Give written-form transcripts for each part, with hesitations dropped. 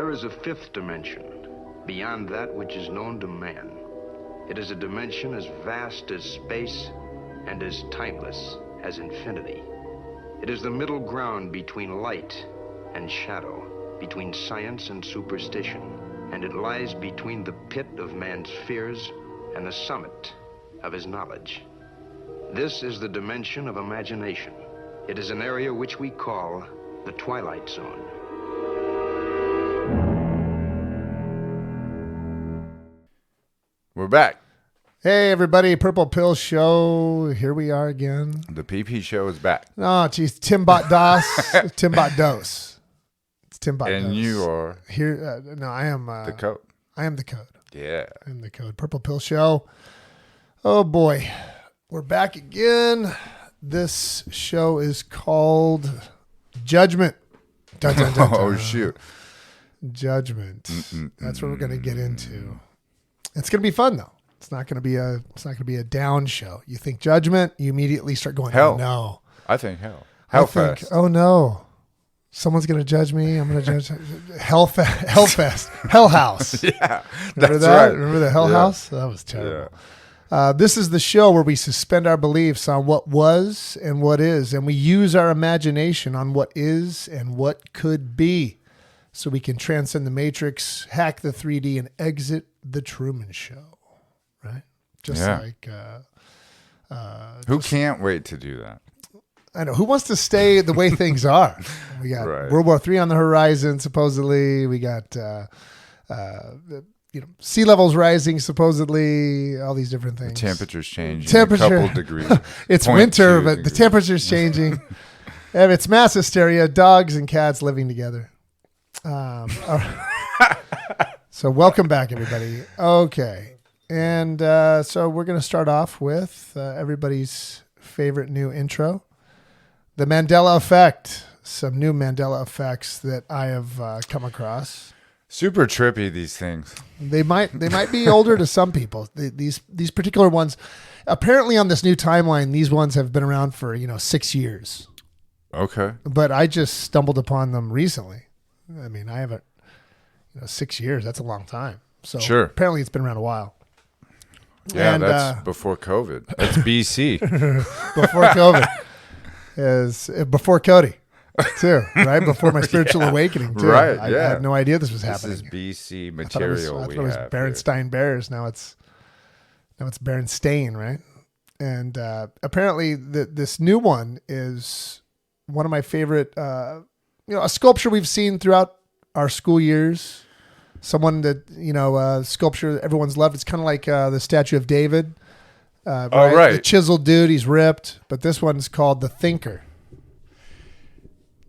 there is a fifth dimension, beyond that which is known to man. It is a dimension as vast as space and as timeless as infinity. It is the middle ground between light and shadow, between science and superstition, and it lies between the pit of man's fears and the summit of his knowledge. This is the dimension of imagination. It is an area which we call the Twilight Zone. We're back. Hey, everybody, Purple Pill Show. Here we are again. The PP Show is back. Oh, geez. Timbot Das. Timbot Dose. It's Timbot Dose. And you are? Here. No, I am. The code. I am the code. Yeah. I am the code. Purple Pill Show. Oh, boy. We're back again. This show is called Judgment. Dun, dun, dun, dun. Oh, shoot. Judgment. That's what we're going to get into. It's going to be fun, though. It's not going to be a down show. You think Judgment, you immediately start going, hell. Oh, no. I think hell. Hellfest. Oh, no. Someone's going to judge me. I'm going to judge. Hellfest. Hell House. Yeah. Remember that's that? right. Remember the Hell House? That was terrible. Yeah. This is the show where we suspend our beliefs on what was and what is, and we use our imagination on what is and what could be, so we can transcend the matrix, hack the 3D, and exit the Truman Show, right? Just like... who can't wait to do that? I know. Who wants to stay the way things are? We got World War III on the horizon, supposedly. We got... sea levels rising, supposedly, all these different things. The temperature's changing. A couple degrees. It's winter, but the temperature's changing. It's mass hysteria, dogs and cats living together. So welcome back, everybody. Okay. And so we're going to start off with everybody's favorite new intro, the Mandela effect. Some new Mandela effects that I have come across. Super trippy, these things. They might be older to some people. These particular ones, apparently on this new timeline, these ones have been around for 6 years. Okay. But I just stumbled upon them recently. I mean, I haven't 6 years. That's a long time. So sure. Apparently it's been around a while. Yeah, and, that's before COVID. That's BC. Before COVID is before Cody. Too, right? Before my spiritual awakening, too. Right, I yeah. had no idea this was happening. This is BC material. I thought it was Berenstain Bears. Now it's Berenstain, right? And apparently this new one is one of my favorite, a sculpture we've seen throughout our school years. Someone that, sculpture everyone's loved. It's kind of like the statue of David. Right? The chiseled dude, he's ripped. But this one's called the Thinker.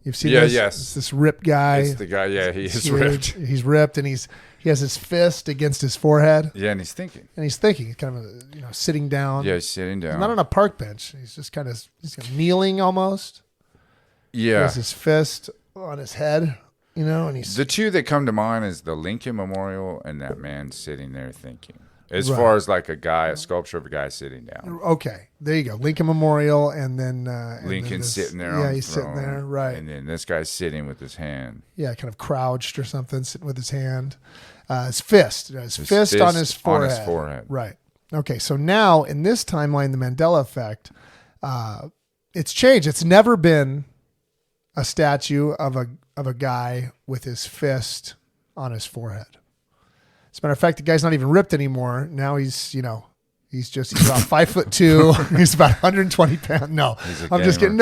You've seen this? Yes. It's this ripped guy. It's the guy, yeah, he is ripped. He's ripped, and he has his fist against his forehead. Yeah, and he's thinking. He's kind of sitting down. Yeah, he's sitting down. He's not on a park bench. He's just kind of kneeling almost. Yeah. He has his fist on his head, and he's... The two that come to mind is the Lincoln Memorial and that man sitting there thinking. As far as like a sculpture of a guy sitting down. Okay, there you go. Lincoln Memorial, and then Lincoln's sitting there. Yeah, he's sitting there, right? And then this guy's sitting with his hand. Yeah, kind of crouched or something, sitting with his hand, his fist on his forehead. Right. Okay, so now in this timeline, the Mandela effect, it's changed. It's never been a statue of a guy with his fist on his forehead. As a matter of fact, the guy's not even ripped anymore. Now he's about 5'2". He's about 120 pounds. No, I'm just kidding.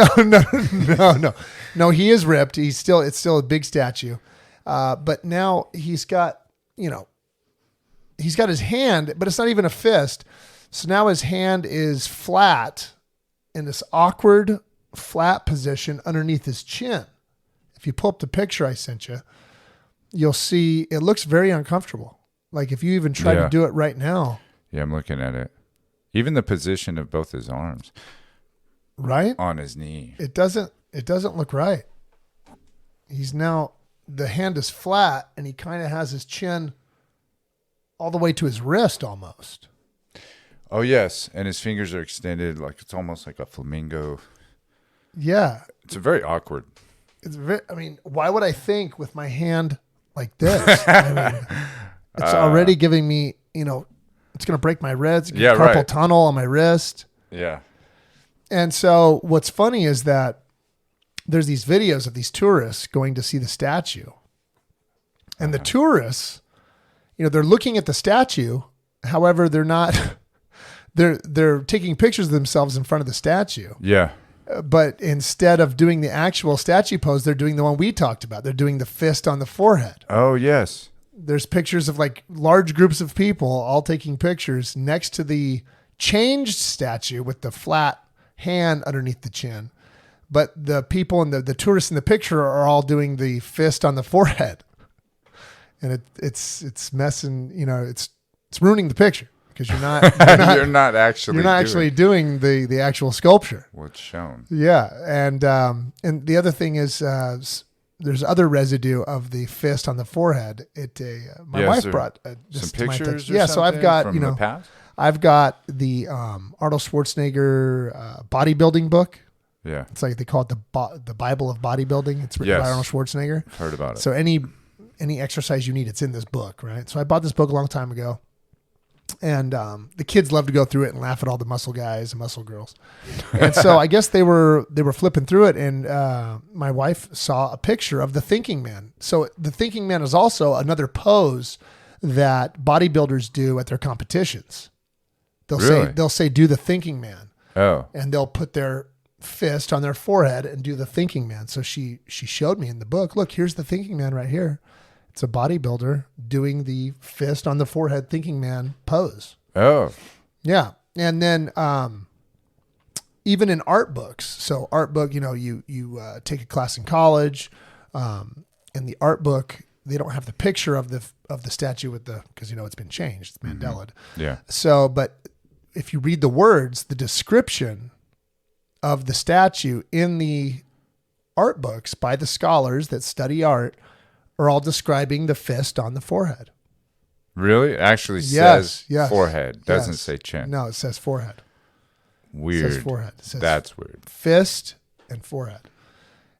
No. He is ripped. It's still a big statue. But now he's got his hand, but it's not even a fist. So now his hand is flat in this awkward flat position underneath his chin. If you pull up the picture I sent you, you'll see it looks very uncomfortable. Like if you even try to do it right now. Yeah, I'm looking at it. Even the position of both his arms. Right? On his knee. It doesn't look right. The hand is flat and he kind of has his chin all the way to his wrist almost. Oh, yes. And his fingers are extended like it's almost like a flamingo. Yeah. It's very awkward. Why would I think with my hand like this. I mean, it's already giving me, it's going to break my wrist, carpal tunnel on my wrist. Yeah. And so what's funny is that there's these videos of these tourists going to see the statue. And the tourists, they're looking at the statue. However, they're not, they're taking pictures of themselves in front of the statue. Yeah. But instead of doing the actual statue pose, they're doing the one we talked about. They're doing the fist on the forehead. Oh, yes. There's pictures of like large groups of people all taking pictures next to the changed statue with the flat hand underneath the chin. But the people and the tourists in the picture are all doing the fist on the forehead. And it's messing, it's ruining the picture. Because you're not actually doing the actual sculpture. What's shown? Yeah, and the other thing is there's other residue of the fist on the forehead. My wife brought some pictures. So I've got from the past? I've got the Arnold Schwarzenegger bodybuilding book. Yeah, it's like they call it the Bible of bodybuilding. It's written by Arnold Schwarzenegger. I've heard about it. So any exercise you need, it's in this book, right? So I bought this book a long time ago. And the kids love to go through it and laugh at all the muscle guys and muscle girls. And so I guess they were flipping through it, and my wife saw a picture of the thinking man. So the thinking man is also another pose that bodybuilders do at their competitions. They'll say do the thinking man. Oh. And they'll put their fist on their forehead and do the thinking man. So she showed me in the book, look, here's the thinking man right here. It's a bodybuilder doing the fist on the forehead thinking man pose. Oh. Yeah. And then even in art books. So art book, you take a class in college. In the art book, they don't have the picture of the statue because it's been changed. It's Mandela. Mm-hmm. Yeah. So, but if you read the words, the description of the statue in the art books by the scholars that study art are all describing the fist on the forehead. Really? It actually says forehead. Doesn't say chin. No, it says forehead. Weird. It says forehead. It says that's weird. Fist and forehead.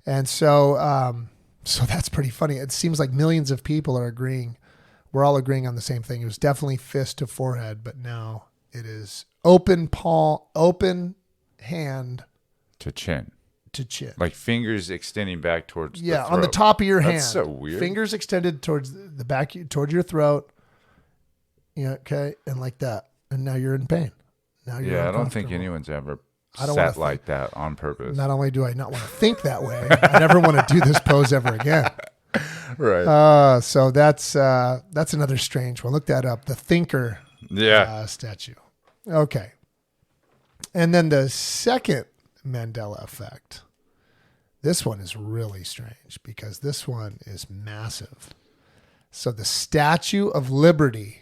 And so so that's pretty funny. It seems like millions of people are agreeing. We're all agreeing on the same thing. It was definitely fist to forehead, but now it is open hand to chin. To chin. Like fingers extending back towards the throat. On the top of your hand. That's so weird. Fingers extended towards the back, towards your throat. Okay. And like that. And now you're in pain. Now you're I don't think anyone's ever sat like that on purpose. Not only do I not want to think that way, I never want to do this pose ever again. Right. So that's another strange one. Look that up. The thinker statue. Okay. And then the second Mandela effect. This one is really strange because this one is massive. So the Statue of Liberty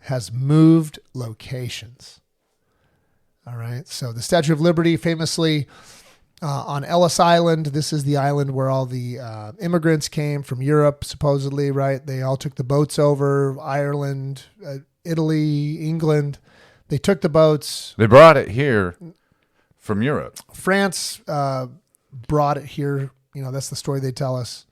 has moved locations. All right. So the Statue of Liberty famously on Ellis Island. This is the island where all the immigrants came from Europe, supposedly, right? They all took the boats over, Ireland, Italy, England. They took the boats. They brought it here from Europe. France brought it here. That's the story they tell us.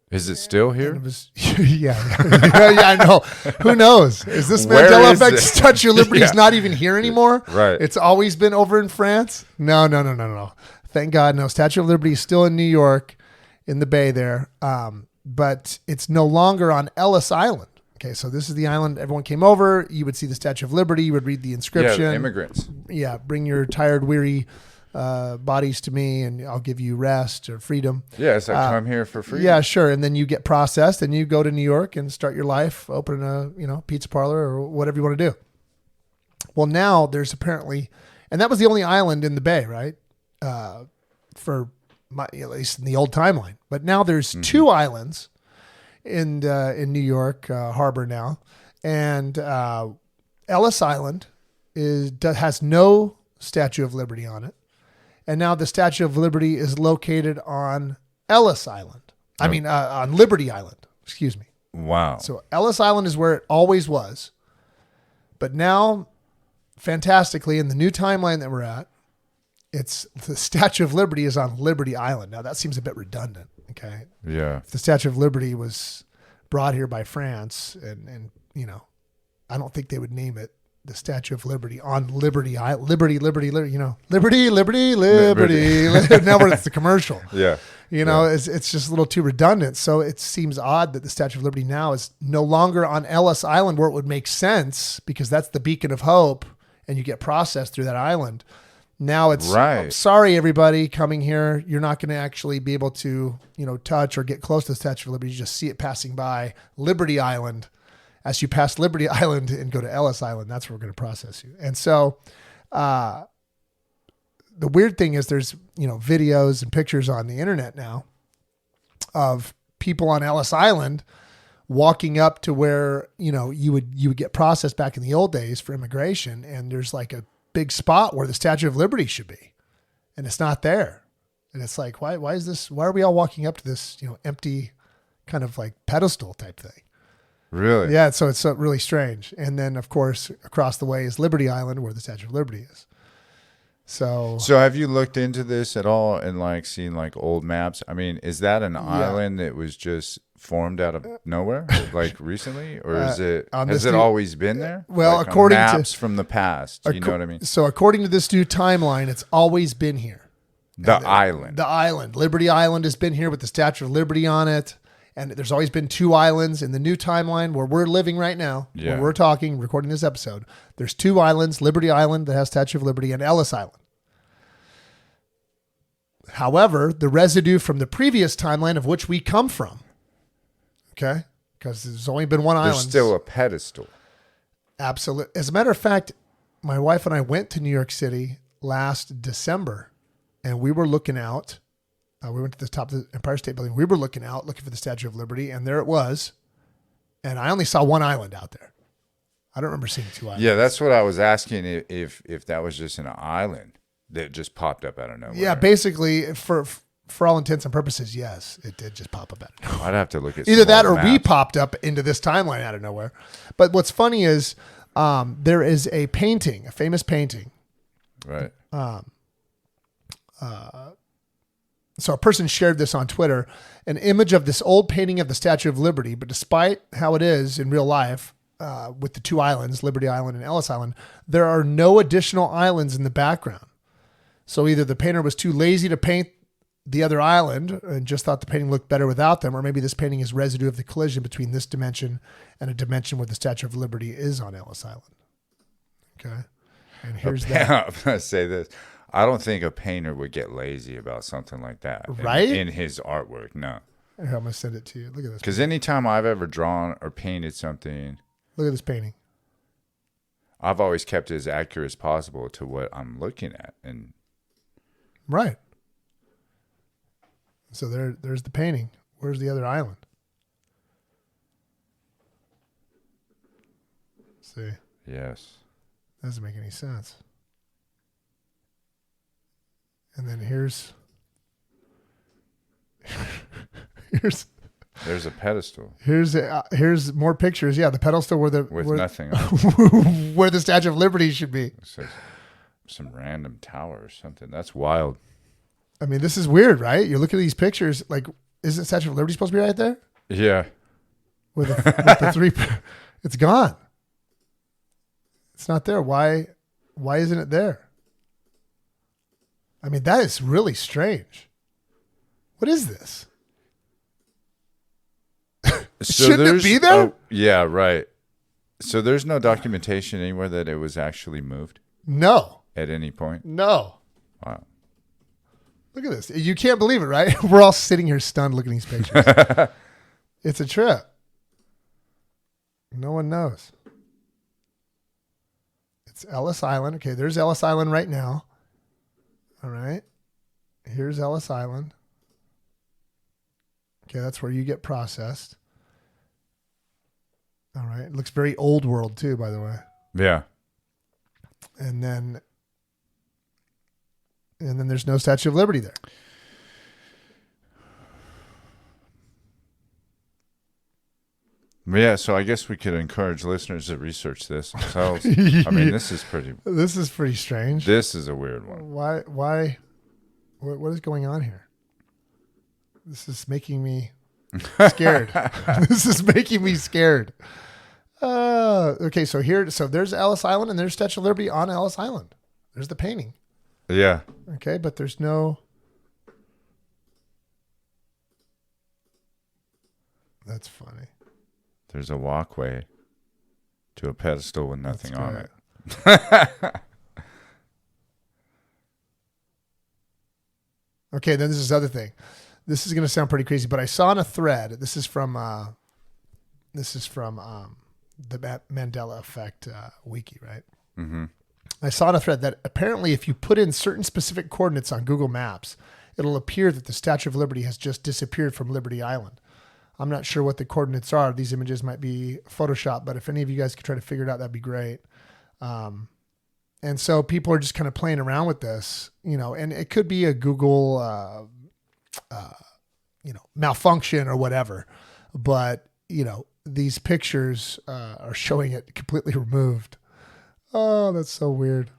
Is it still here? It was, yeah, I know. Who knows? Is this Mandela effect? Statue of Liberty is not even here anymore? Right. It's always been over in France? No. Thank God, no. Statue of Liberty is still in New York, in the Bay there. But it's no longer on Ellis Island. Okay, so this is the island. Everyone came over. You would see the Statue of Liberty. You would read the inscription. Yeah, immigrants. Yeah, bring your tired, weary bodies to me and I'll give you rest or freedom. Yeah, it's like come here for free. Yeah, sure. And then you get processed and you go to New York and start your life, open a pizza parlor or whatever you want to do. Well, now there's apparently, and that was the only island in the Bay, right? At least in the old timeline. But now there's two islands in New York Harbor now, and Ellis Island has no Statue of Liberty on it. And now the Statue of Liberty is located on Ellis Island. On Liberty Island, excuse me. Wow. So Ellis Island is where it always was. But now, fantastically, in the new timeline that we're at, the Statue of Liberty is on Liberty Island. Now that seems a bit redundant. Okay. Yeah. If the Statue of Liberty was brought here by France and I don't think they would name it the Statue of Liberty on Liberty Island. Liberty, Liberty. Now it's the commercial. Yeah. It's just a little too redundant. So it seems odd that the Statue of Liberty now is no longer on Ellis Island, where it would make sense because that's the beacon of hope and you get processed through that island. Now it's right. Sorry, everybody coming here. You're not going to actually be able to, touch or get close to the Statue of Liberty. You just see it passing by Liberty Island. As you pass Liberty Island and go to Ellis Island, that's where we're going to process you. And so the weird thing is there's, videos and pictures on the internet now of people on Ellis Island walking up to where, you would get processed back in the old days for immigration. And there's like a big spot where the Statue of Liberty should be, and it's not there. And it's like, why is this? Why are we all walking up to this, empty kind of like pedestal type thing? Really? Yeah. So it's really strange. And then of course, across the way is Liberty Island, where the Statue of Liberty is. So have you looked into this at all and like seen like old maps? I mean, is that an island that was just formed out of nowhere, like recently, or has it always been there? Well, like according on to maps from the past, you know what I mean? So according to this new timeline, it's always been here. The island, Liberty Island has been here with the Statue of Liberty on it. And there's always been two islands in the new timeline where we're living right now. Yeah. Where we're recording this episode. There's two islands, Liberty Island that has Statue of Liberty and Ellis Island. However, the residue from the previous timeline of which we come from, okay, because there's only been one island. There's still a pedestal. Absolutely. As a matter of fact, my wife and I went to New York City last December, and we were looking out. We went to the top of the Empire State Building. We were looking for the Statue of Liberty, and there it was. And I only saw one island out there. I don't remember seeing two islands. Yeah, that's what I was asking, if that was just an island that just popped up out of nowhere. Yeah, basically, for all intents and purposes, yes, it did just pop up out of nowhere. I'd have to look at either that or maps. we popped up into this timeline out of nowhere. But what's funny is there is a painting, a famous painting. Right. So a person shared this on Twitter, an image of this old painting of the Statue of Liberty. But despite how it is in real life, with the two islands, Liberty Island and Ellis Island, there are no additional islands in the background. So either the painter was too lazy to paint the other island and just thought the painting looked better without them, or maybe this painting is residue of the collision between this dimension and a dimension where the Statue of Liberty is on Ellis Island. Okay. And here's that. I'm going to say this. I don't think a painter would get lazy about something like that. Right? In his artwork, no. Here, I'm going to send it to you. Look at this. Because anytime I've ever drawn or painted something. Look at this painting. I've always kept it as accurate as possible to what I'm looking at. And right. So there's the painting. Where's the other island? See? Yes. Doesn't make any sense. And then here's there's a pedestal. Here's more pictures. Yeah, the pedestal with nothing on it. Where the Statue of Liberty should be. Some random tower or something. That's wild. I mean, this is weird, right? You look at these pictures, like, isn't Statue of Liberty supposed to be right there? Yeah. With the three, it's gone. It's not there. Why isn't it there? I mean, that is really strange. What is this? Shouldn't it be there? Oh, yeah, right. So there's no documentation anywhere that it was actually moved? No. At any point? No. Wow. Look at this. You can't believe it, right? We're all sitting here stunned looking at these pictures. It's a trip. No one knows. It's Ellis Island. Okay, there's Ellis Island right now. All right. Here's Ellis Island. Okay, that's where you get processed. All right. It looks very old world too, by the way. Yeah. And then there's no Statue of Liberty there. Yeah, so I guess we could encourage listeners to research this themselves. I mean, this is pretty strange. This is a weird one. Why what is going on here? This is making me scared. This is making me scared. Okay, so there's Ellis Island and there's Statue of Liberty on Ellis Island. There's the painting. Yeah. Okay, but there's no. That's funny. There's a walkway to a pedestal with nothing on it. Okay, then this is the other thing. This is going to sound pretty crazy, but I saw in a thread. This is from the Mandela Effect wiki, right? Mm-hmm. I saw in a thread that apparently if you put in certain specific coordinates on Google Maps, it'll appear that the Statue of Liberty has just disappeared from Liberty Island. I'm not sure what the coordinates are. These images might be Photoshop, but if any of you guys could try to figure it out, that'd be great. And so people are just kind of playing around with this, and it could be a Google, malfunction or whatever. But, these pictures are showing it completely removed. Oh, that's so weird.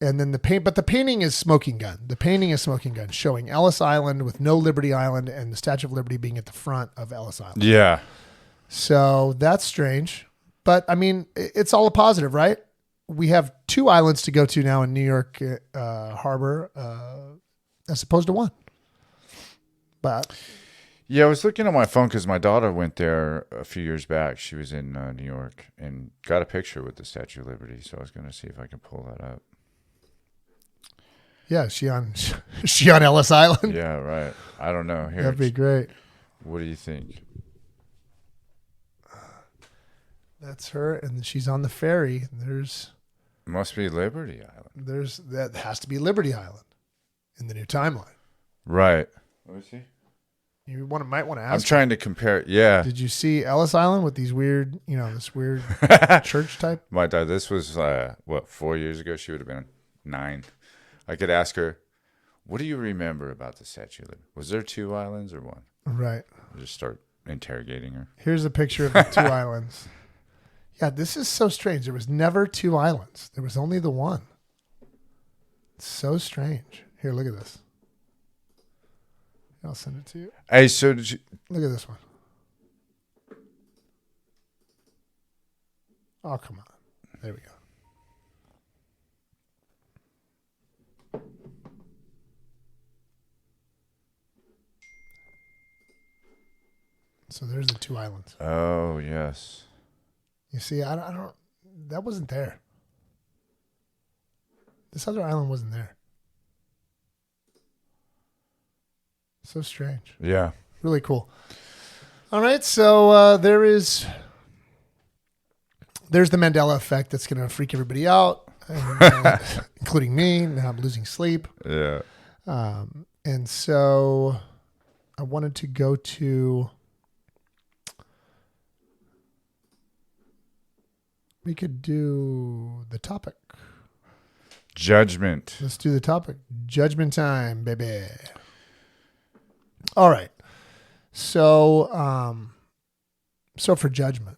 And then the painting is Smoking Gun. The painting is Smoking Gun, showing Ellis Island with no Liberty Island and the Statue of Liberty being at the front of Ellis Island. Yeah. So that's strange. But, I mean, it's all a positive, right? We have 2 islands to go to now in New York Harbor as opposed to 1. But... yeah, I was looking at my phone because my daughter went there a few years back. She was in New York and got a picture with the Statue of Liberty. So I was going to see if I can pull that up. Yeah, she on Ellis Island? Yeah, right. I don't know. Here, that'd be great. What do you think? That's her, and she's on the ferry. Must be Liberty Island. That has to be Liberty Island in the new timeline. Right. Let me see. You might want to ask. I'm trying to compare. Yeah. Did you see Ellis Island with these weird, this weird church type? My dad. This was 4 years ago. She would have been 9. I could ask her, "What do you remember about the Statue of Liberty? Was there 2 islands or 1?" Right. I'll just start interrogating her. Here's a picture of the 2 islands. Yeah, this is so strange. There was never 2 islands. There was only the 1. It's so strange. Here, look at this. I'll send it to you. Hey, so did you... Look at this one. Oh, come on. There we go. So there's the 2 islands. Oh, yes. You see, I don't, that wasn't there. This other island wasn't there. So strange. Yeah. Really cool. All right. So there's the Mandela effect that's going to freak everybody out, including me. Now I'm losing sleep. Yeah. And so I wanted to go to... We could do the topic. Judgment. Let's do the topic. Judgment time, baby. All right. So for judgment,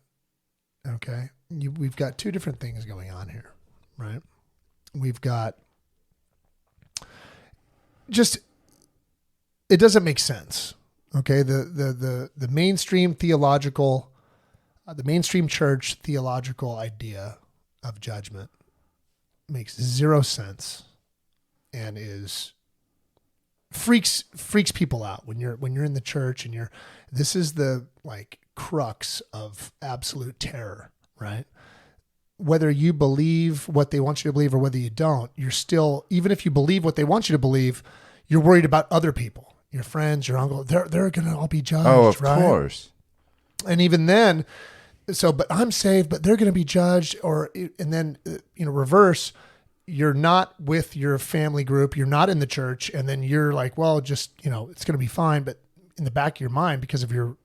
okay, we've got 2 different things going on here, right? We've got it doesn't make sense, okay? The mainstream theological, the mainstream church theological idea of judgment makes 0 sense and freaks people out when you're in the church and this is the crux of absolute terror, right? Whether you believe what they want you to believe or whether you don't, you're still, even if you believe what they want you to believe, you're worried about other people, your friends, your uncle. They're going to all be judged. Oh, of right? course. And even then, but I'm saved, but they're going to be judged. And then reverse. You're not with your family group. You're not in the church. And then you're like, well, just, it's going to be fine. But in the back of your mind, because of your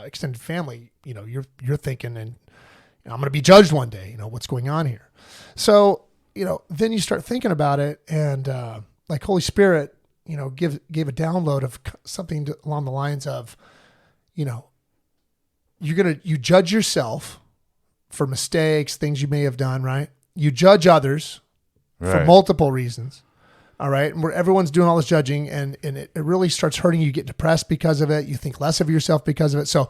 extended family, you're thinking, and I'm going to be judged one day, what's going on here. So, then you start thinking about it and Holy Spirit, gave a download of something along the lines of, you judge yourself for mistakes, things you may have done, right? You judge others for multiple reasons, All right. And where everyone's doing all this judging and it really starts hurting you. You get depressed because of it. You think less of yourself because of it. So,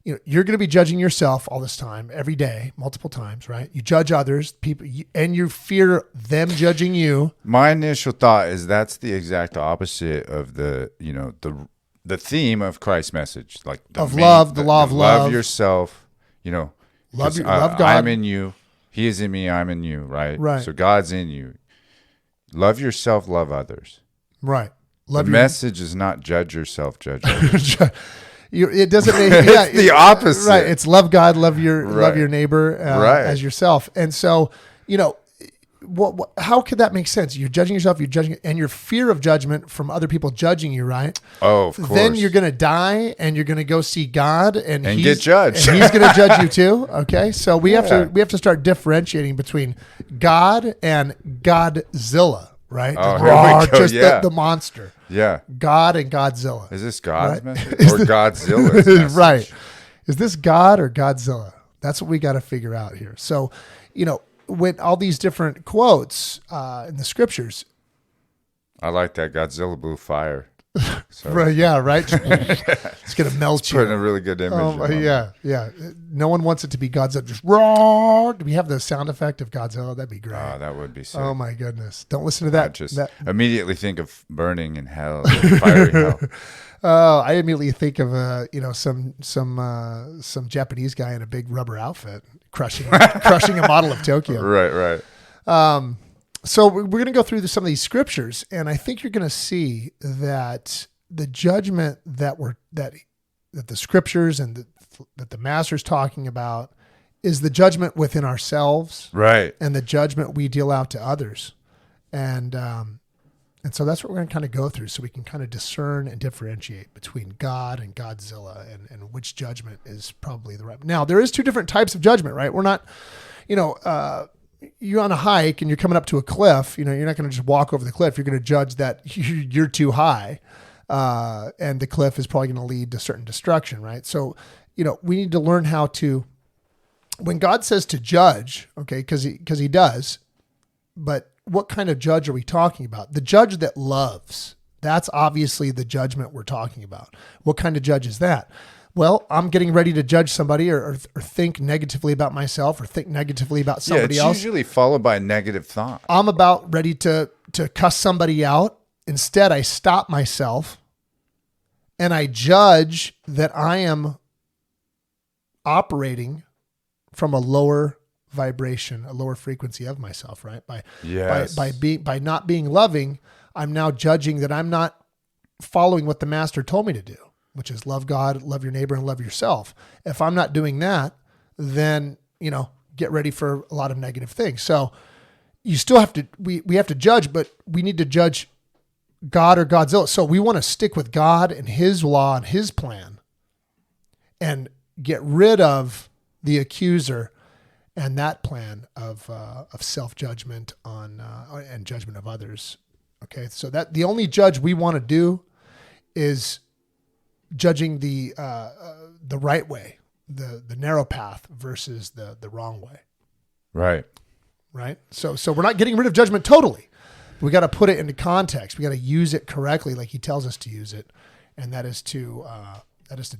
you're going to be judging yourself all this time, every day, multiple times, right? You judge others, people, and you fear them judging you. My initial thought is that's the exact opposite of the theme of Christ's message, like the law of love. Love yourself, love God. I'm in you, He is in me, I'm in you, right? Right. So God's in you. Love yourself, love others. Right. The message is not judge yourself, judge others. It doesn't make it's the opposite, right? It's love God, love your neighbor as yourself, and so how could that make sense? You're judging yourself, and your fear of judgment from other people judging you, right? Oh, of course. Then you're going to die, and you're going to go see God, and get judged. And He's going to judge you too. Okay, so we have to start differentiating between God and Godzilla. Right? The monster. Yeah. God and Godzilla. Is this God's message or Godzilla's message? Right. Is this God or Godzilla? That's what we got to figure out here. So, with all these different quotes in the scriptures. I like that. Godzilla blew fire. So. Right, yeah, right. It's going to melt you. Putting a really good image. Yeah. No one wants it to be Godzilla. Just roar. Do we have the sound effect of Godzilla? That'd be great. Oh, that would be sick. Oh my goodness! Don't listen to that. I just immediately think of burning in hell, fiery hell. I immediately think of some Japanese guy in a big rubber outfit crushing a model of Tokyo. Right. So we're going to go through some of these scriptures, and I think you're going to see that the judgment that the scriptures and that the master's talking about is the judgment within ourselves, right? And the judgment we deal out to others, and so that's what we're going to kind of go through, so we can kind of discern and differentiate between God and Godzilla, and which judgment is probably the right. Now, there is two different types of judgment, right? We're not, you're on a hike and you're coming up to a cliff, you're not going to just walk over the cliff. You're going to judge that you're too high. And the cliff is probably going to lead to certain destruction, right? So, we need to learn how to, when God says to judge, okay, because he does, but what kind of judge are we talking about? The judge that loves, that's obviously the judgment we're talking about. What kind of judge is that? Well, I'm getting ready to judge somebody or think negatively about myself or think negatively about somebody else. It's usually followed by a negative thought. I'm about ready to cuss somebody out. Instead, I stop myself and I judge that I am operating from a lower vibration, a lower frequency of myself, right? By not being loving, I'm now judging that I'm not following what the master told me to do, which is love God, love your neighbor, and love yourself. If I'm not doing that, then, get ready for a lot of negative things. So you still have to, we have to judge, but we need to judge God or Godzilla. So we want to stick with God and His law and His plan and get rid of the accuser and that plan of self-judgment and judgment of others. Okay. So that the only judge we want to do is judging the right way, the narrow path versus the wrong way. Right. Right. So we're not getting rid of judgment totally. We got to put it into context. We got to use it correctly, like He tells us to use it, and that is to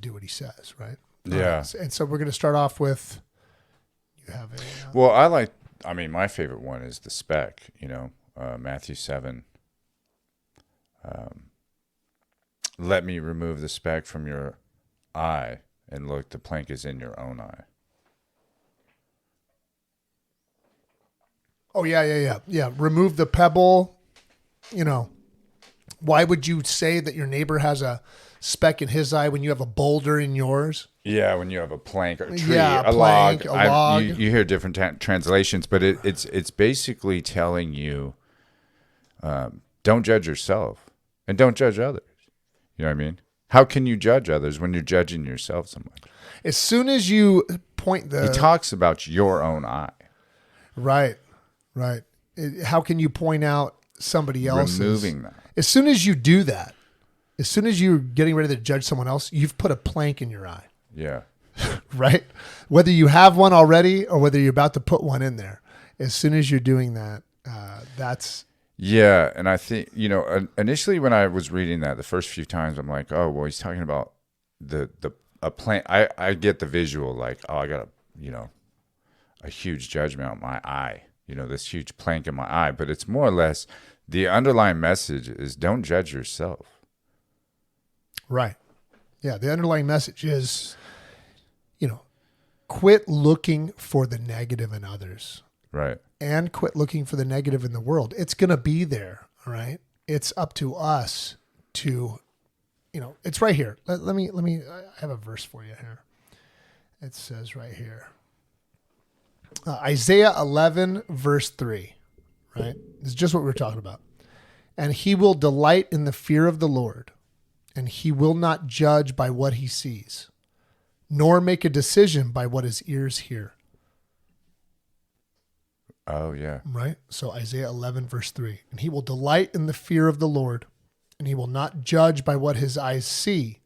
do what He says. Right. Yeah. And so we're going to start off with. You have a. Well, my favorite one is the speck. Matthew 7. Let me remove the speck from your eye, and look, the plank is in your own eye. Oh, yeah. Remove the pebble. Why would you say that your neighbor has a speck in his eye when you have a boulder in yours? Yeah, when you have a plank or a tree, a log. log. You hear different translations, but it's basically telling you, don't judge yourself and don't judge others. You know what I mean? How can you judge others when you're judging yourself so much? As soon as you point He talks about your own eye. Right. How can you point out somebody else's? Removing that. As soon as you do that, as soon as you're getting ready to judge someone else, you've put a plank in your eye. Yeah. Right? Whether you have one already or whether you're about to put one in there. As soon as you're doing that, that's... Yeah, and I think, initially when I was reading that the first few times, I'm like, oh, well, he's talking about a plan. I get the visual, like, oh, I got a huge judgment on my eye, this huge plank in my eye. But it's more or less the underlying message is don't judge yourself. Right. Yeah, the underlying message is, quit looking for the negative in others. Right. And quit looking for the negative in the world. It's going to be there, all right? It's up to us to, it's right here. Let me, I have a verse for you here. It says right here, Isaiah 11, verse 3, right? This is just what we were talking about. And he will delight in the fear of the Lord, and he will not judge by what he sees, nor make a decision by what his ears hear. Oh, yeah. Right? So Isaiah 11, verse 3. And he will delight in the fear of the Lord, and he will not judge by what his eyes see,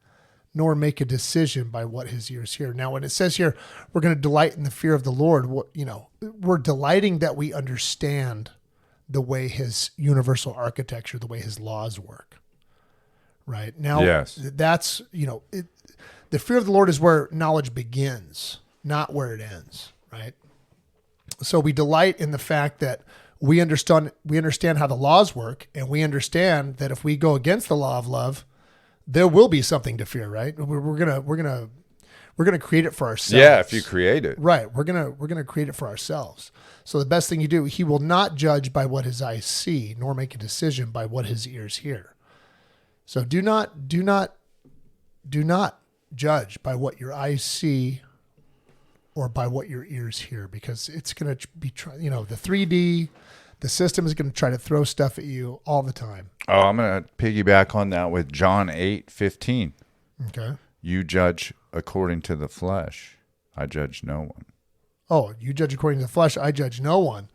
nor make a decision by what his ears hear. Now, when it says here, we're going to delight in the fear of the Lord, we're delighting that we understand the way his universal architecture, the way his laws work. Right? Now, yes. That's, the fear of the Lord is where knowledge begins, not where it ends. Right? So we delight in the fact that we understand how the laws work, and we understand that if we go against the law of love, there will be something to fear, right? We're gonna create it for ourselves. Yeah, if you create it. Right. We're gonna create it for ourselves. So the best thing you do, he will not judge by what his eyes see, nor make a decision by what his ears hear. So do not judge by what your eyes see or by what your ears hear, because it's going to be, the 3D, the system is going to try to throw stuff at you all the time. Oh, I'm going to piggyback on that with John 8:15. Okay. You judge according to the flesh. I judge no one. Oh, you judge according to the flesh. I judge no one.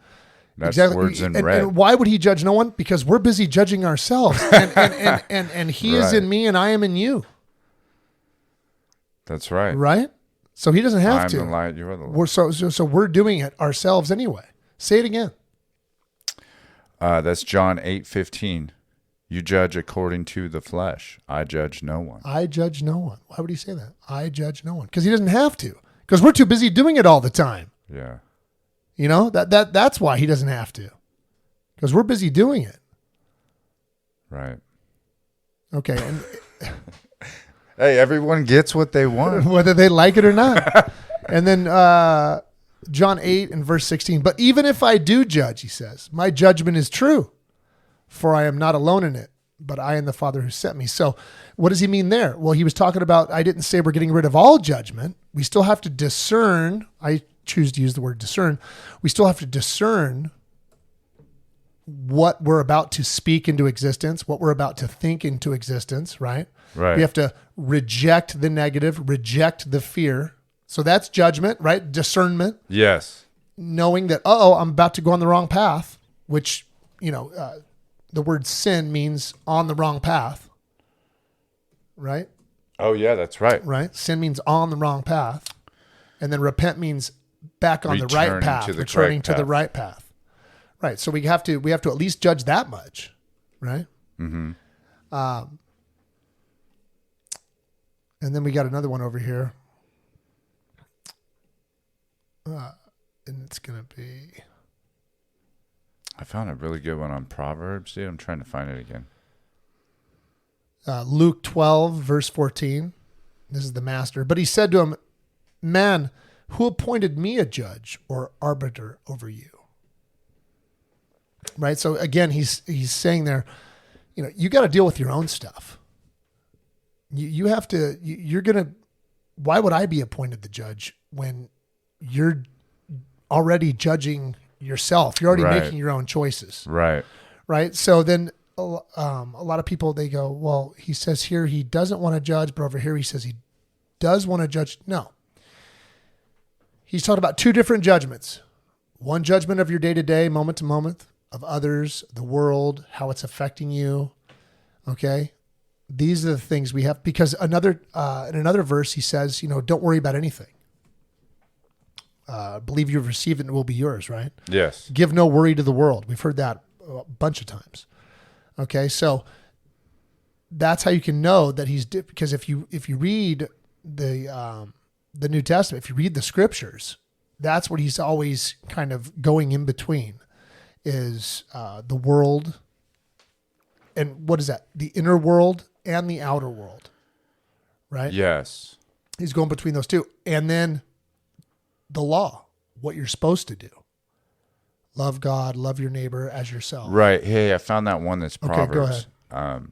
That's exactly. Words in red. And why would he judge no one? Because we're busy judging ourselves. And he is in me and I am in you. That's right. Right? So he doesn't have to. I'm the light, you are the light. So we're doing it ourselves anyway. Say it again. That's John 8:15. You judge according to the flesh. I judge no one. I judge no one. Why would he say that? I judge no one. Because he doesn't have to. Because we're too busy doing it all the time. Yeah. That's why he doesn't have to. Because we're busy doing it. Right. Okay. And hey, everyone gets what they want. Whether they like it or not. And then John 8 and verse 16. But even if I do judge, he says, my judgment is true, for I am not alone in it, but I and the Father who sent me. So what does he mean there? Well, he was talking about, I didn't say we're getting rid of all judgment. We still have to discern. I choose to use the word discern. We still have to discern what we're about to speak into existence, what we're about to think into existence, right? Right. We have to reject the negative, reject the fear. So that's judgment, right? Discernment. Yes. Knowing that, I'm about to go on the wrong path, which, the word sin means on the wrong path, right? Oh, yeah, that's right. Right? Sin means on the wrong path. And then repent means back on the right path, returning to the right path. Right. So we have to at least judge that much, right? Mm-hmm. And then we got another one over here. And it's going to be... I found a really good one on Proverbs. Dude, I'm trying to find it again. Luke 12, verse 14. This is the master. But he said to him, man, who appointed me a judge or arbiter over you? Right. So again, he's saying there, you got to deal with your own stuff. You have to, why would I be appointed the judge when you're already judging yourself? You're already making your own choices. Right. Right. So then a lot of people, they go, well, he says here he doesn't want to judge, but over here he says he does want to judge. No. He's talking about two different judgments. One judgment of your day-to-day, moment to moment, of others, the world, how it's affecting you. Okay. These are the things we have, because in another verse, he says, don't worry about anything. Believe you've received it and it will be yours, right? Yes. Give no worry to the world. We've heard that a bunch of times. Okay, so that's how you can know that he's because if you read the New Testament, if you read the scriptures, that's what he's always kind of going in between is the world. And what is that? The inner world and the outer world, right? Yes. He's going between those two. And then the law, what you're supposed to do. Love God, love your neighbor as yourself. Right. Hey, I found that one that's Proverbs. Okay, go ahead.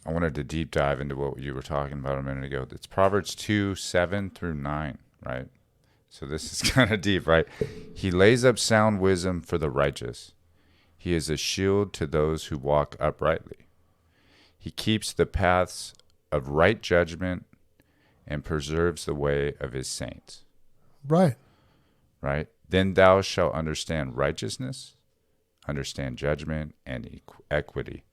I wanted to deep dive into what you were talking about a minute ago. It's Proverbs 2:7-9, right? So this is kind of deep, right? He lays up sound wisdom for the righteous. He is a shield to those who walk uprightly. He keeps the paths of right judgment and preserves the way of his saints. Right. Right? Then thou shalt understand righteousness, understand judgment and equity,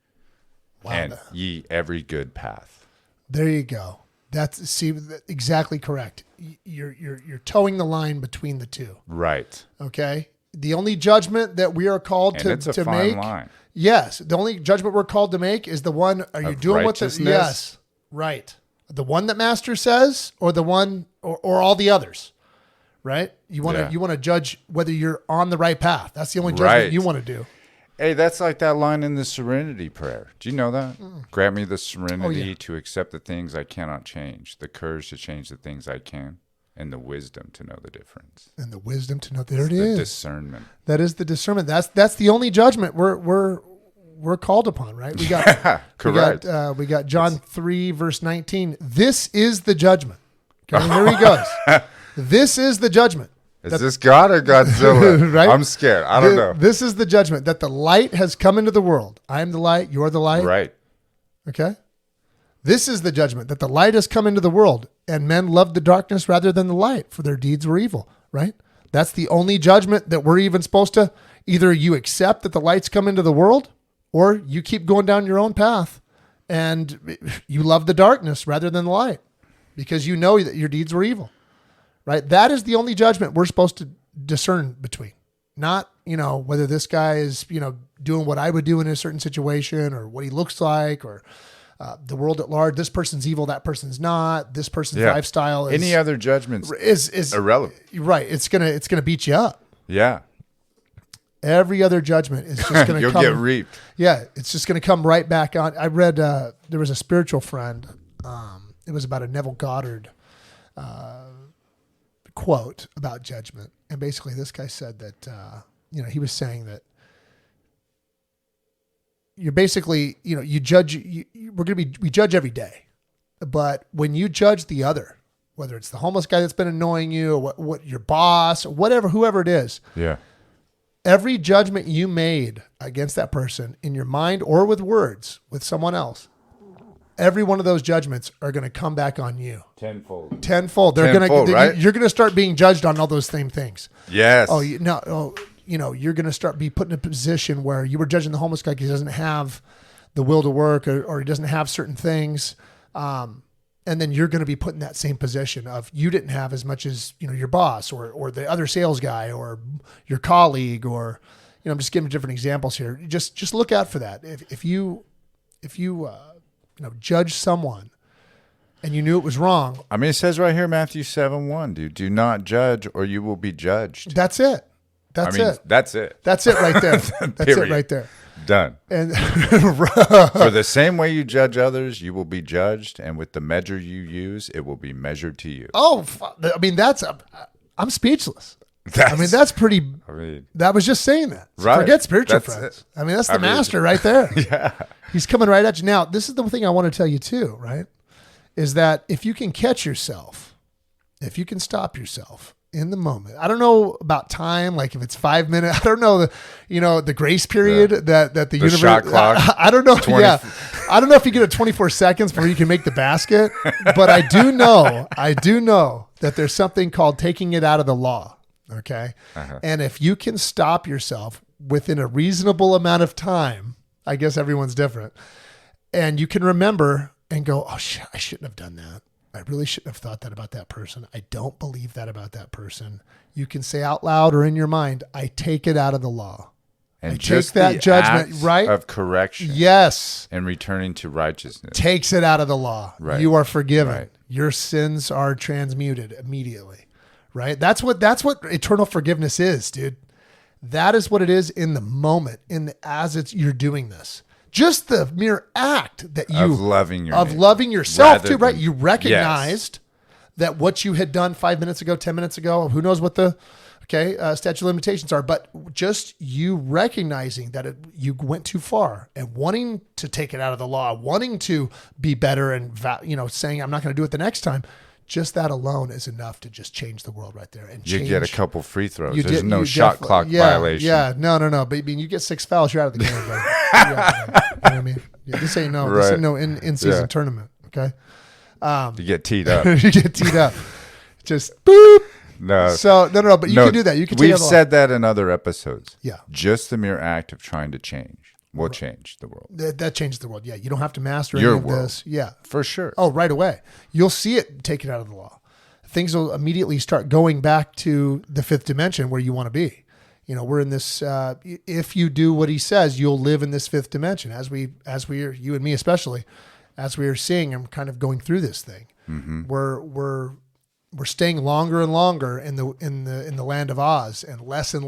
Wow, and ye every good path. There you go. That's exactly correct. You're towing the line between the two. Right. Okay. The only judgment that we are called And to it's a to fine make. line. Yes, the only judgment we're called to make is the one. Are you Of doing what the righteousness? yes? Right. The one that Master says, or the one, or all the others. Right. You want to judge whether you're on the right path. That's the only judgment you want to do. Hey, that's like that line in the Serenity Prayer. Do you know that? Grant me the serenity to accept the things I cannot change, the courage to change the things I can, and the wisdom to know the difference. And the wisdom to know. There it is. The discernment. That is the discernment. That's the only judgment we're called upon, right? We got correct. We got John 3 verse 19. This is the judgment. Okay, here he goes. This is the judgment. Is this God or Godzilla? Right? I'm scared. I don't know. This is the judgment that the light has come into the world. I am the light. You're the light. Right. Okay. This is the judgment that the light has come into the world, and men loved the darkness rather than the light, for their deeds were evil. Right. That's the only judgment that we're even supposed to. Either you accept that the light's come into the world, or you keep going down your own path, and you love the darkness rather than the light, because you know that your deeds were evil. Right? That is the only judgment we're supposed to discern between. Not, whether this guy is, doing what I would do in a certain situation, or what he looks like, or the world at large. This person's evil, that person's not. This person's lifestyle is any other judgments is irrelevant. Right. It's gonna beat you up. Yeah. Every other judgment is just gonna You'll get reaped. Yeah, it's just gonna come right back on. I read there was a spiritual friend. It was about a Neville Goddard quote about judgment, and basically this guy said that he was saying that you're basically you judge. We judge every day, but when you judge the other, whether it's the homeless guy that's been annoying you, or what your boss, or whoever it is, every judgment you made against that person in your mind or with words with someone else, every one of those judgments are going to come back on you. Tenfold. They're going to, right? You're going to start being judged on all those same things. Yes. You're going to start be put in a position where you were judging the homeless guy because he doesn't have the will to work, or he doesn't have certain things. And then you're going to be put in that same position of you didn't have as much as, your boss or the other sales guy or your colleague, or, I'm just giving different examples here. Just look out for that. If you judge someone and you knew it was wrong. I mean, it says right here, Matthew 7:1, dude, do not judge or you will be judged. That's it. That's it. That's it. That's it right there. That's it right there. Done. And for the same way you judge others, you will be judged. And with the measure you use, it will be measured to you. Oh, I mean, I'm speechless. That's pretty. That was just saying that. So right. Forget spiritual friends. I mean, that's the master right there. Yeah. He's coming right at you. Now, this is the thing I want to tell you too, right? Is that if you can catch yourself, if you can stop yourself in the moment. I don't know about time, like if it's 5 minutes. I don't know the grace period that the universe. Shot clock. I don't know. Yeah, I don't know if you get a 24 seconds before you can make the basket, but I do know that there's something called taking it out of the law. Okay, and if you can stop yourself within a reasonable amount of time, I guess everyone's different, and you can remember and go, oh shit, I shouldn't have done that. I really shouldn't have thought that about that person. I don't believe that about that person. You can say out loud or in your mind, I take it out of the law. And it takes that judgment, right? Of correction. Yes. And returning to righteousness. Takes it out of the law. Right. You are forgiven. Right. Your sins are transmuted immediately. Right? That's what eternal forgiveness is, dude. That is what it is in the moment, you're doing this. Just the mere act that you of loving yourself too, right? You recognized that what you had done 5 minutes ago, 10 minutes ago, who knows what the statute of limitations are, but just you recognizing that you went too far and wanting to take it out of the law, wanting to be better and saying I'm not going to do it the next time. Just that alone is enough to just change the world right there. And you get a couple free throws. There's no shot clock violation. Yeah, no. But I mean, you get 6 fouls, you're out of the game. You know what I mean? Yeah, this ain't no in-season tournament. Okay. You get teed up. You get teed up. Just boop. No. So no. But you can do that. You can. We've said that in other episodes. Yeah. Just the mere act of trying to change will change the world. That changes the world. Yeah. You don't have to master any of this. Yeah. For sure. Oh, right away. You'll see it taken out of the law. Things will immediately start going back to the fifth dimension where you want to be. We're in this, if you do what he says, you'll live in this fifth dimension as we are, you and me especially, as we are seeing and kind of going through this thing. Mm-hmm. We're staying longer and longer in the land of Oz and less in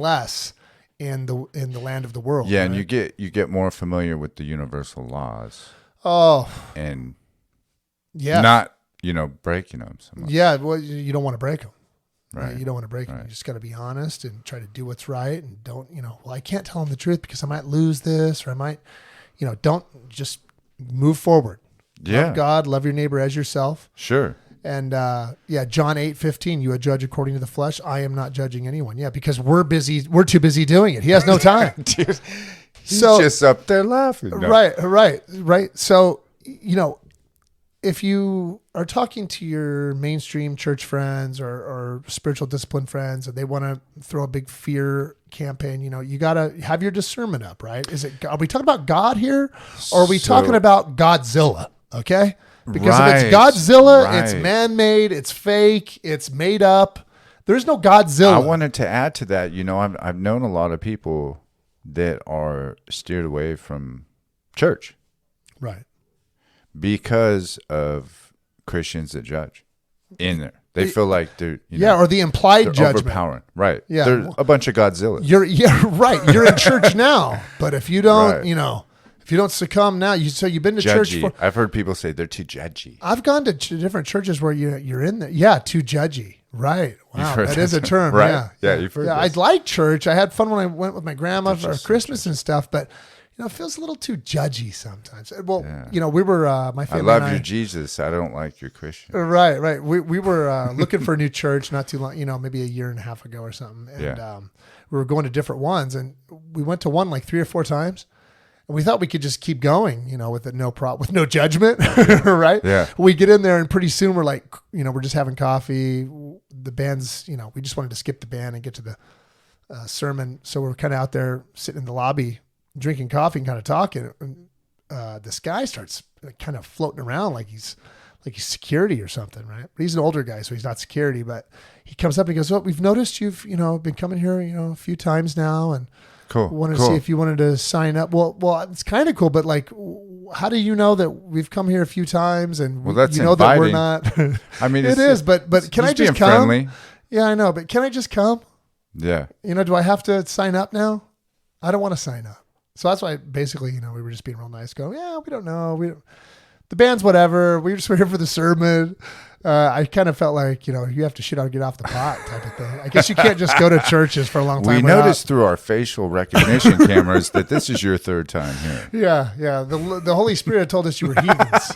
the land of the world. Yeah, right? and you get more familiar with the universal laws. Oh, and not breaking them so much. Yeah, well, you don't want to break them. Right. You don't want to break them. You just got to be honest and try to do what's right, and don't I can't tell them the truth because I might lose this, or I might don't just move forward. Yeah, love God, love your neighbor as yourself. Sure. And John 8:15, you a judge according to the flesh. I am not judging anyone. Yeah, because we're busy. We're too busy doing it. He has no time. Dude, he's just up there laughing. No. Right. So, if you are talking to your mainstream church friends or spiritual discipline friends, and they want to throw a big fear campaign, you got to have your discernment up, right? Are we talking about God here, or are we talking about Godzilla? Okay. Because if it's Godzilla, it's man-made, it's fake, it's made up. There's no Godzilla. I wanted to add to that. I've known a lot of people that are steered away from church. Right. Because of Christians that judge in there. They feel like they're, or the implied judgment. Overpowering. Right. Yeah. They're a bunch of Godzillas. Right. You're in church now, but if you don't, if you don't succumb now, you've been to judgy. church. I've heard people say they're too judgy. I've gone to different churches where you're in there. Yeah, too judgy. Right. Wow, that is a term. Right? Yeah. You've heard I like church. I had fun when I went with my grandma for Christmas and stuff, but it feels a little too judgy sometimes. Well, we were my family. I love your Jesus. I don't like your Christian. Right. We were looking for a new church not too long. Maybe a year and a half ago or something, and we were going to different ones, and we went to one like 3 or 4 times. And we thought we could just keep going, with with no judgment, right? Yeah. We get in there and pretty soon we're like, we're just having coffee. The band's, we just wanted to skip the band and get to the sermon. So we're kind of out there sitting in the lobby, drinking coffee and kind of talking. And this guy starts kind of floating around like he's security or something, right? But he's an older guy, so he's not security. But he comes up and he goes, "Well, we've noticed you've, been coming here, a few times now, and cool. Wanted to see if you wanted to sign up." Well, it's kind of cool, but like, how do you know that we've come here a few times and that's that we're not? I mean, it is, but can I just come? Friendly. Yeah, I know, but can I just come? Yeah. Do I have to sign up now? I don't want to sign up. So that's why basically, we were just being real nice. Go, yeah, we don't know. The band's whatever. We're here for the sermon. I kind of felt like, you have to shit out, get off the pot type of thing. I guess you can't just go to churches for a long time. We noticed through our facial recognition cameras that this is your 3rd time here. Yeah. The Holy Spirit told us you were heathens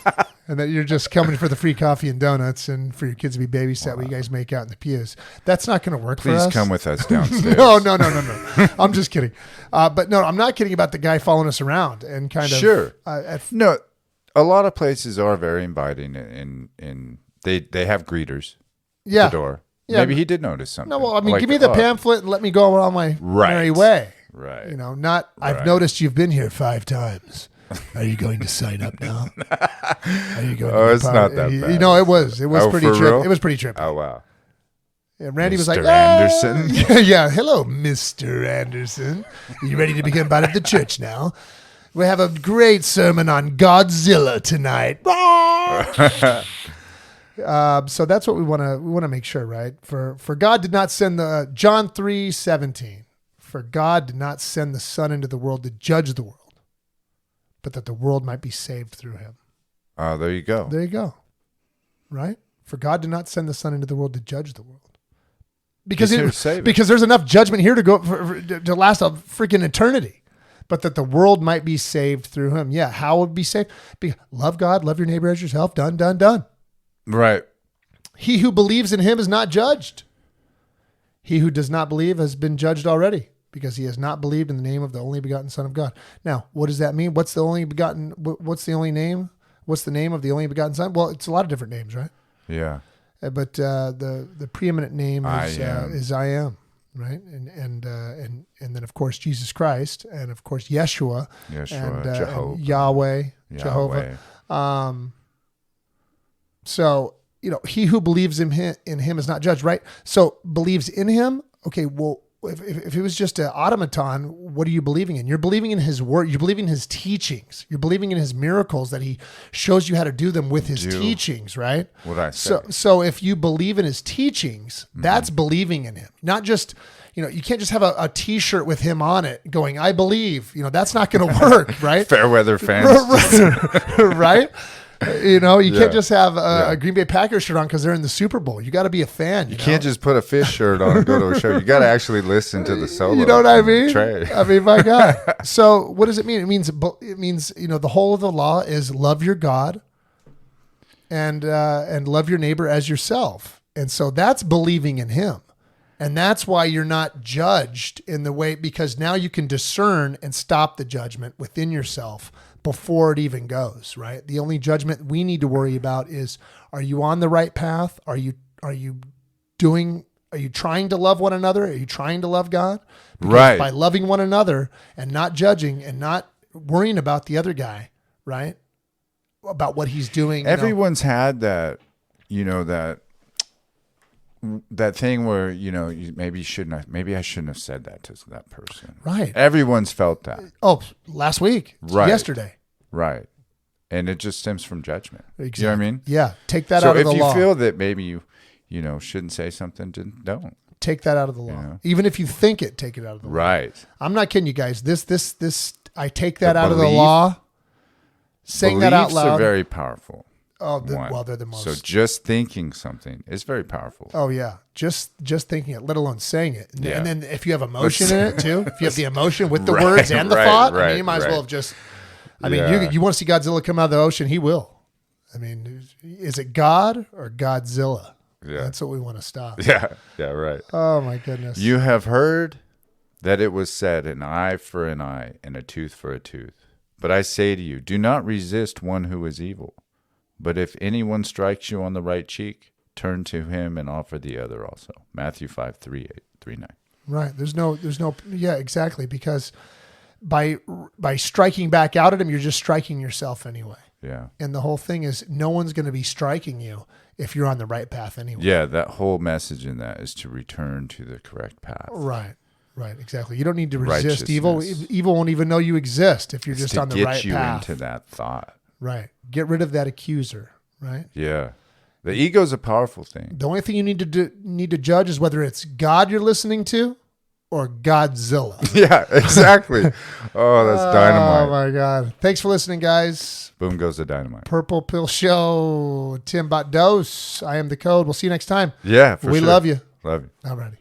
and that you're just coming for the free coffee and donuts and for your kids to be babysat while you guys make out in the pews. That's not going to work for us. Please come with us downstairs. No. I'm just kidding. But no, I'm not kidding about the guy following us around and kind of. Sure. No, a lot of places are very inviting and They have greeters at the door. Yeah. Maybe he did notice something. No, well, I mean, give me the pamphlet and let me go on my merry way. Right. I've noticed you've been here 5 times. Are you going to sign up now? Are you going? It's not that bad. It was pretty trippy. It was pretty trippy. Oh wow. And Randy was Mr. like, Anderson. Yeah, hello, Mr. Anderson. Are you ready to become part of the church now? We have a great sermon on Godzilla tonight. So that's what we want to make sure, right? For God did not send John 3:17. For God did not send the Son into the world to judge the world, but that the world might be saved through him. Oh, there you go. There you go. Right? For God did not send the Son into the world to judge the world. Because there's enough judgment here to go to last a freaking eternity, but that the world might be saved through him. Yeah, how would be saved? Love God, love your neighbor as yourself. Done. Right. He who believes in him is not judged. He who does not believe has been judged already, because he has not believed in the name of the only begotten Son of God. Now, what does that mean? What's the only begotten? What's the only name? What's the name of the only begotten Son? Well, it's a lot of different names, right? Yeah. But the preeminent name is I am, right? And then of course Jesus Christ, and of course Yeshua, Jehovah. and Yahweh, Jehovah. So he who believes in him is not judged, right? So believes in him. Okay, well, if it was just an automaton, what are you believing in? You're believing in his word. You're believing in his teachings. You're believing in his miracles, that he shows you how to do them with his teachings, right? What I say. So if you believe in his teachings, that's believing in him. Not just, you can't just have a t-shirt with him on it going, I believe. That's not going to work, right? Fair weather fans. Right? You can't just have a Green Bay Packers shirt on because they're in the Super Bowl. You got to be a fan. You can't just put a fish shirt on and go to a show. You got to actually listen to the solo. You know what I mean? Trey. I mean, my God. So what does it mean? It means the whole of the law is love your God and love your neighbor as yourself. And so that's believing in him. And that's why you're not judged in the way, because now you can discern and stop the judgment within yourself before it even goes, right? The only judgment we need to worry about is, are you on the right path? Are you trying to love one another? Are you trying to love God? Because right. By loving one another and not judging and not worrying about the other guy, right? About what he's doing. Everyone's had that, that thing where, maybe I shouldn't have said that to that person. Right. Everyone's felt that. Oh, last week. Right. Yesterday. Right. And it just stems from judgment. Exactly. You know what I mean? Yeah. Take that out of the law. So if you feel that maybe you shouldn't say something, don't. Take that out of the law. Even if you think it, take it out of the law. Right. I'm not kidding you guys. This, I take that out of the law. Saying that out loud. Beliefs are very powerful. Oh, they're the most. So just thinking something is very powerful. Oh yeah, just thinking it, let alone saying it. And then if you have emotion in it too, if you have the emotion with the words and the thought, I mean, you might as well have just. I mean, you want to see Godzilla come out of the ocean, he will. I mean, is it God or Godzilla? Yeah, that's what we want to stop. Yeah, right. Oh my goodness. You have heard that it was said, an eye for an eye and a tooth for a tooth. But I say to you, do not resist one who is evil. But if anyone strikes you on the right cheek, turn to him and offer the other also. Matthew 5:38-39. Right. There's no. Yeah, exactly. Because by striking back out at him, you're just striking yourself anyway. Yeah. And the whole thing is, no one's going to be striking you if you're on the right path anyway. Yeah, that whole message in that is to return to the correct path. Right. Exactly. You don't need to resist evil. Evil won't even know you exist if you're just on the right path. To get you into that thought. Right. Get rid of that accuser, right? Yeah. The ego is a powerful thing. The only thing you need to judge is whether it's God you're listening to or Godzilla. Yeah, exactly. Oh, that's dynamite. Oh, my God. Thanks for listening, guys. Boom goes the dynamite. Purple Pill Show. Tim Botdos. I am the code. We'll see you next time. Yeah, for sure. We love you. Love you. All righty.